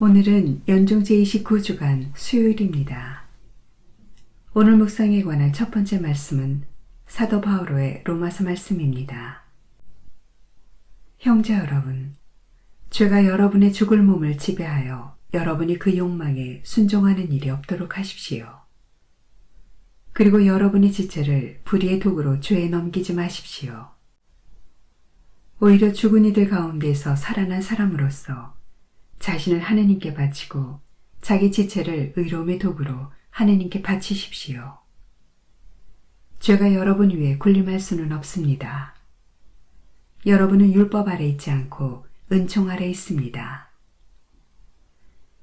오늘은 연중 제29주간 수요일입니다. 오늘 묵상에 관한 첫 번째 말씀은 사도 바오로의 로마서 말씀입니다. 형제 여러분, 죄가 여러분의 죽을 몸을 지배하여 여러분이 그 욕망에 순종하는 일이 없도록 하십시오. 그리고 여러분의 지체를 불의의 도구로 죄에 넘기지 마십시오. 오히려 죽은 이들 가운데서 살아난 사람으로서 자신을 하느님께 바치고 자기 지체를 의로움의 도구로 하느님께 바치십시오. 죄가 여러분 위에 군림할 수는 없습니다. 여러분은 율법 아래 있지 않고 은총 아래 있습니다.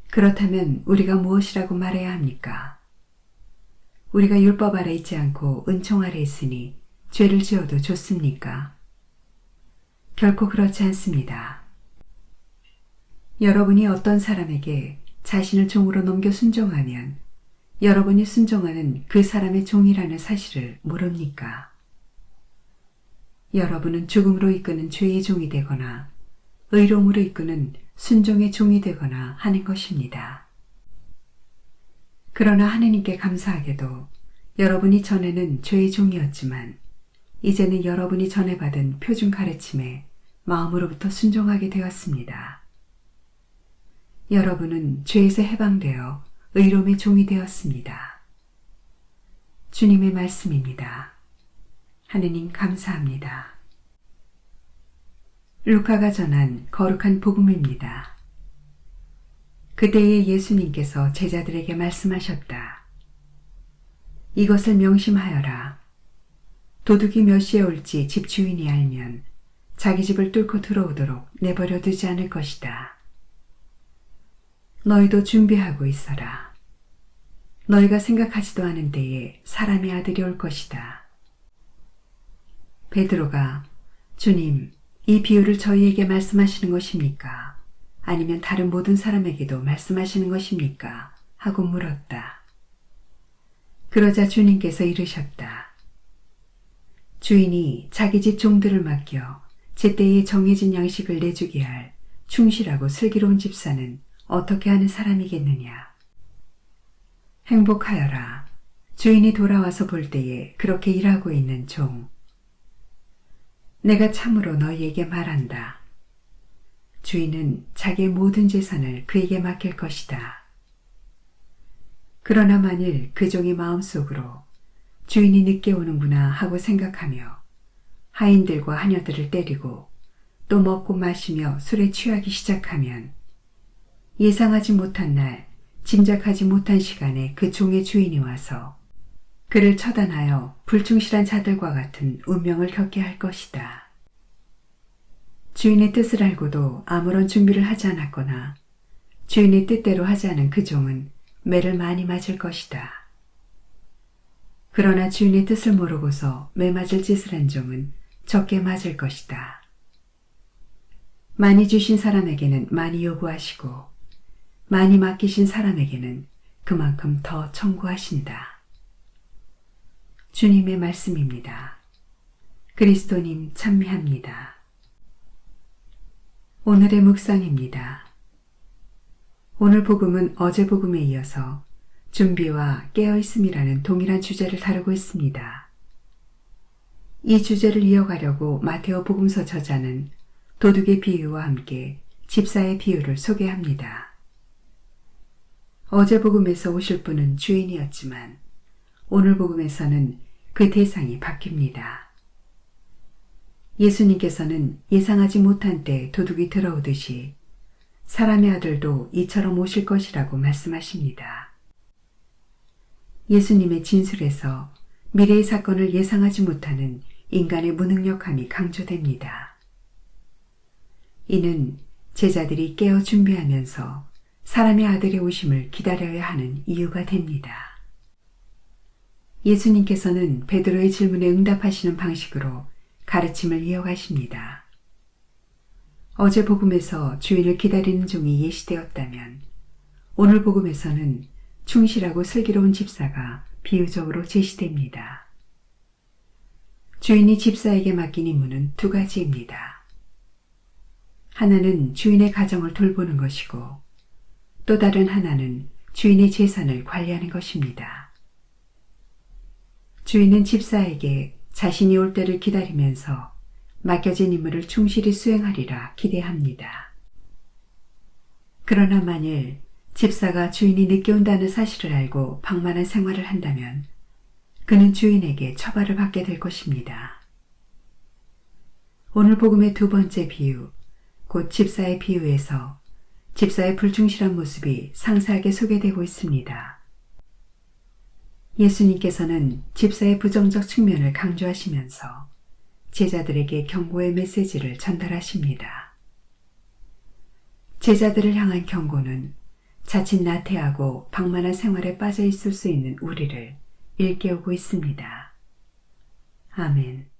그렇다면 우리가 무엇이라고 말해야 합니까? 우리가 율법 아래 있지 않고 은총 아래 있으니 죄를 지어도 좋습니까? 결코 그렇지 않습니다. 여러분이 어떤 사람에게 자신을 종으로 넘겨 순종하면 여러분이 순종하는 그 사람의 종이라는 사실을 모릅니까? 여러분은 죽음으로 이끄는 죄의 종이 되거나 의로움으로 이끄는 순종의 종이 되거나 하는 것입니다. 그러나 하느님께 감사하게도 여러분이 전에는 죄의 종이었지만 이제는 여러분이 전에 받은 표준 가르침에 마음으로부터 순종하게 되었습니다. 여러분은 죄에서 해방되어 의로움의 종이 되었습니다. 주님의 말씀입니다. 하느님 감사합니다. 루카가 전한 거룩한 복음입니다. 그때에 예수님께서 제자들에게 말씀하셨다. 이것을 명심하여라. 도둑이 몇 시에 올지 집주인이 알면 자기 집을 뚫고 들어오도록 내버려 두지 않을 것이다. 너희도 준비하고 있어라. 너희가 생각하지도 않은 때에 사람의 아들이 올 것이다. 베드로가 주님, 이 비유를 저희에게 말씀하시는 것입니까? 아니면 다른 모든 사람에게도 말씀하시는 것입니까? 하고 물었다. 그러자 주님께서 이르셨다. 주인이 자기 집 종들을 맡겨 제때에 정해진 양식을 내주게 할 충실하고 슬기로운 집사는 어떻게 하는 사람이겠느냐. 행복하여라. 주인이 돌아와서 볼 때에 그렇게 일하고 있는 종. 내가 참으로 너희에게 말한다. 주인은 자기의 모든 재산을 그에게 맡길 것이다. 그러나 만일 그 종이 마음속으로 주인이 늦게 오는구나 하고 생각하며 하인들과 하녀들을 때리고 또 먹고 마시며 술에 취하기 시작하면 예상하지 못한 날, 짐작하지 못한 시간에 그 종의 주인이 와서 그를 처단하여 불충실한 자들과 같은 운명을 겪게 할 것이다. 주인의 뜻을 알고도 아무런 준비를 하지 않았거나 주인의 뜻대로 하지 않은 그 종은 매를 많이 맞을 것이다. 그러나 주인의 뜻을 모르고서 매 맞을 짓을 한 종은 적게 맞을 것이다. 많이 주신 사람에게는 많이 요구하시고 많이 맡기신 사람에게는 그만큼 더 청구하신다. 주님의 말씀입니다. 그리스도님 찬미합니다. 오늘의 묵상입니다. 오늘 복음은 어제 복음에 이어서 준비와 깨어있음이라는 동일한 주제를 다루고 있습니다. 이 주제를 이어가려고 마테오 복음서 저자는 도둑의 비유와 함께 집사의 비유를 소개합니다. 어제 복음에서 오실 분은 주인이었지만 오늘 복음에서는 그 대상이 바뀝니다. 예수님께서는 예상하지 못한 때 도둑이 들어오듯이 사람의 아들도 이처럼 오실 것이라고 말씀하십니다. 예수님의 진술에서 미래의 사건을 예상하지 못하는 인간의 무능력함이 강조됩니다. 이는 제자들이 깨어 준비하면서 사람의 아들의 오심을 기다려야 하는 이유가 됩니다. 예수님께서는 베드로의 질문에 응답하시는 방식으로 가르침을 이어가십니다. 어제 복음에서 주인을 기다리는 종이 예시되었다면 오늘 복음에서는 충실하고 슬기로운 집사가 비유적으로 제시됩니다. 주인이 집사에게 맡긴 임무는 두 가지입니다. 하나는 주인의 가정을 돌보는 것이고 또 다른 하나는 주인의 재산을 관리하는 것입니다. 주인은 집사에게 자신이 올 때를 기다리면서 맡겨진 임무를 충실히 수행하리라 기대합니다. 그러나 만일 집사가 주인이 늦게 온다는 사실을 알고 방만한 생활을 한다면 그는 주인에게 처벌을 받게 될 것입니다. 오늘 복음의 두 번째 비유, 곧 집사의 비유에서 집사의 불충실한 모습이 상세하게 소개되고 있습니다. 예수님께서는 집사의 부정적 측면을 강조하시면서 제자들에게 경고의 메시지를 전달하십니다. 제자들을 향한 경고는 자칫 나태하고 방만한 생활에 빠져 있을 수 있는 우리를 일깨우고 있습니다. 아멘.